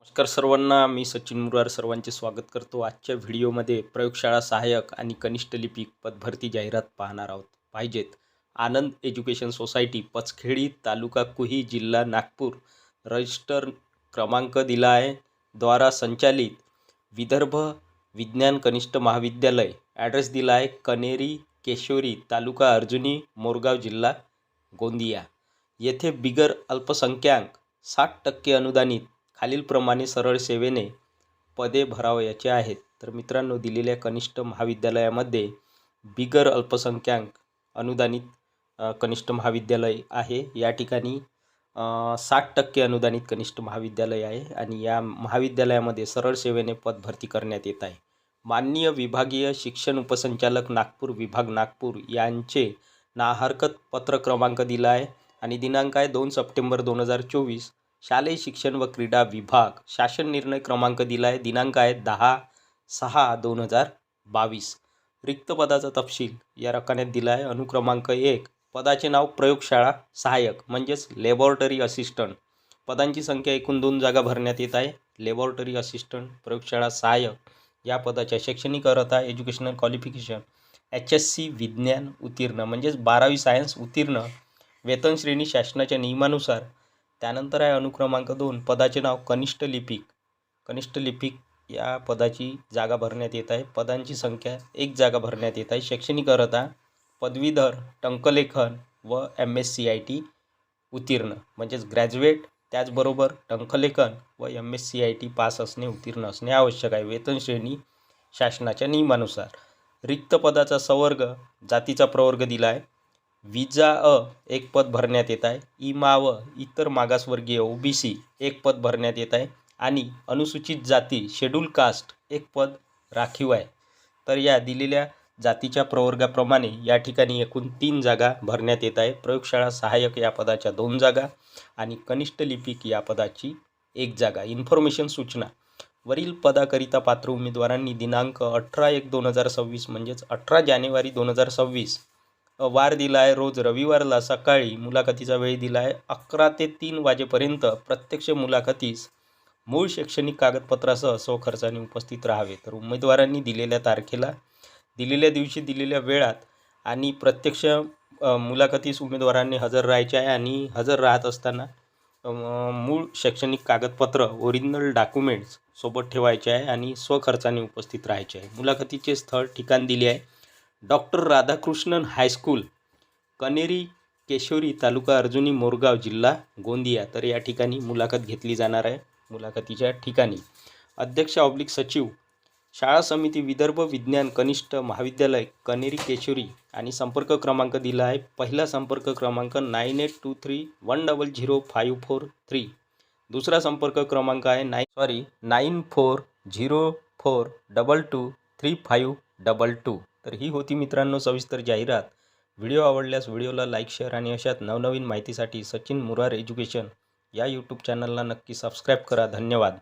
नमस्कार सर्वांना, मी सचिन मुरार सर्वांचे स्वागत करतो. आजच्या व्हिडिओमध्ये प्रयोगशाळा सहाय्यक आणि कनिष्ठ लिपिक पदभरती जाहिरात पाहणार आहोत. पाहिजेत आनंद एज्युकेशन सोसायटी, पचखेडी, तालुका कुही, जिल्हा नागपूर. रजिस्टर क्रमांक दिला आहे द्वारा संचालित विदर्भ विज्ञान कनिष्ठ महाविद्यालय. ॲड्रेस दिला आहे कनेरी केशोरी, तालुका अर्जुनी, मोरगाव, जिल्हा गोंदिया. येथे बिगर अल्पसंख्याक 60% अनुदानित खालीलप्रमाणे सरळ सेवेने पदे भरावयाचे आहेत. तर मित्रांनो, दिलेल्या कनिष्ठ महाविद्यालयामध्ये बिगर अल्पसंख्याक अनुदानित कनिष्ठ महाविद्यालय आहे. या ठिकाणी 60% अनुदानित कनिष्ठ महाविद्यालय आहे आणि या महाविद्यालयामध्ये सरळ सेवेने पदभरती करण्यात येत आहे. माननीय विभागीय शिक्षण उपसंचालक नागपूर विभाग नागपूर यांचे नाहरकत पत्र क्रमांक दिला आहे आणि दिनांक आहे 2 सप्टेंबर 2024. शालेय शिक्षण व क्रीडा विभाग शासन निर्णय क्रमांक दिला आहे, दिनांक आहे 10/6/2022. रिक्त पदाचा तपशील या रकान्यात दिला आहे. अनुक्रमांक 1, पदाचे नाव प्रयोगशाळा सहाय्यक म्हणजेच लॅबॉरेटरी असिस्टंट. पदांची संख्या एकूण 2 जागा भरण्यात येत आहे. लॅबॉरेटरी असिस्टंट प्रयोगशाळा सहाय्यक या पदाच्या शैक्षणिक अर्हता एज्युकेशनल क्वालिफिकेशन HSC विज्ञान उत्तीर्ण म्हणजेच 12वी सायन्स उत्तीर्ण. वेतन श्रेणी शासनाच्या नियमानुसार. त्यानंतर आहे अनुक्रमांक 2, पदाचे नाव कनिष्ठ लिपिक. कनिष्ठ लिपिक या पदाची जागा भरण्यात येत आहे. पदांची संख्या 1 जागा भरण्यात येत आहे. शैक्षणिक अर्हता पदवीधर, टंकलेखन व MSCIT उत्तीर्ण म्हणजेच ग्रॅज्युएट. त्याचबरोबर टंकलेखन व MSCIT पास असणे, उत्तीर्ण असणे आवश्यक आहे. वेतन श्रेणी शासनाच्या नियमानुसार. रिक्त पदाचा संवर्ग जातीचा प्रवर्ग दिला आहे. विजा एक पद भरण्यात येत आहे. इमा व इतर मागासवर्गीय OBC एक पद भरण्यात येत आहे आणि अनुसूचित जाती शेड्यूल कास्ट एक पद राखीव आहे. तर या दिलेल्या जातीच्या प्रवर्गाप्रमाणे या ठिकाणी एकूण 3 जागा भरण्यात येत आहे. प्रयोगशाळा सहाय्यक या पदाच्या 2 जागा आणि कनिष्ठ लिपिक या पदाची 1 जागा. इन्फॉर्मेशन सूचना. वरील पदाकरिता पात्र उमेदवारांनी दिनांक 18/1/2026 म्हणजेच 18 जानेवारी 2026 वार दिला आहे रोज रविवारला सकाळी. मुलाखतीचा वेळ दिला आहे 11 ते 3 वाजेपर्यंत. प्रत्यक्ष मुलाखतीस मूळ शैक्षणिक कागदपत्रासह स्वखर्चाने उपस्थित राहावे. तर उमेदवारांनी दिलेल्या तारखेला, दिलेल्या दिवशी, दिलेल्या वेळात आणि प्रत्यक्ष मुलाखतीस उमेदवारांनी हजर राहायचे आहे आणि हजर राहत असताना मूळ शैक्षणिक कागदपत्र ओरिजिनल डॉक्युमेंट्स सोबत ठेवायचे आहे आणि स्वखर्चाने उपस्थित राहायचे आहे. मुलाखतीचे स्थळ ठिकाण दिले आहे डॉक्टर राधाकृष्णन हायस्कूल, कनेरी केशोरी, तालुका अर्जुनी, मोरगाव, जिल्हा गोंदिया. तर या ठिकाणी मुलाखत घेतली जाणार आहे. मुलाखतीच्या ठिकाणी अध्यक्ष/सचिव शाळा समिती विदर्भ विज्ञान कनिष्ठ महाविद्यालय कनेरी केशोरी आणि संपर्क क्रमांक दिला आहे. पहिला संपर्क क्रमांक 9823100543. दुसरा संपर्क क्रमांक आहे 9404223522. तर ही होती मित्रांनो सविस्तर जाहिरात. व्हिडिओ आवडल्यास व्हिडिओला लाईक, शेअर आणि अशाच नवनवीन माहितीसाठी सचिन मुरार एज्युकेशन या यूट्यूब चॅनलला नक्की सबस्क्राईब करा. धन्यवाद.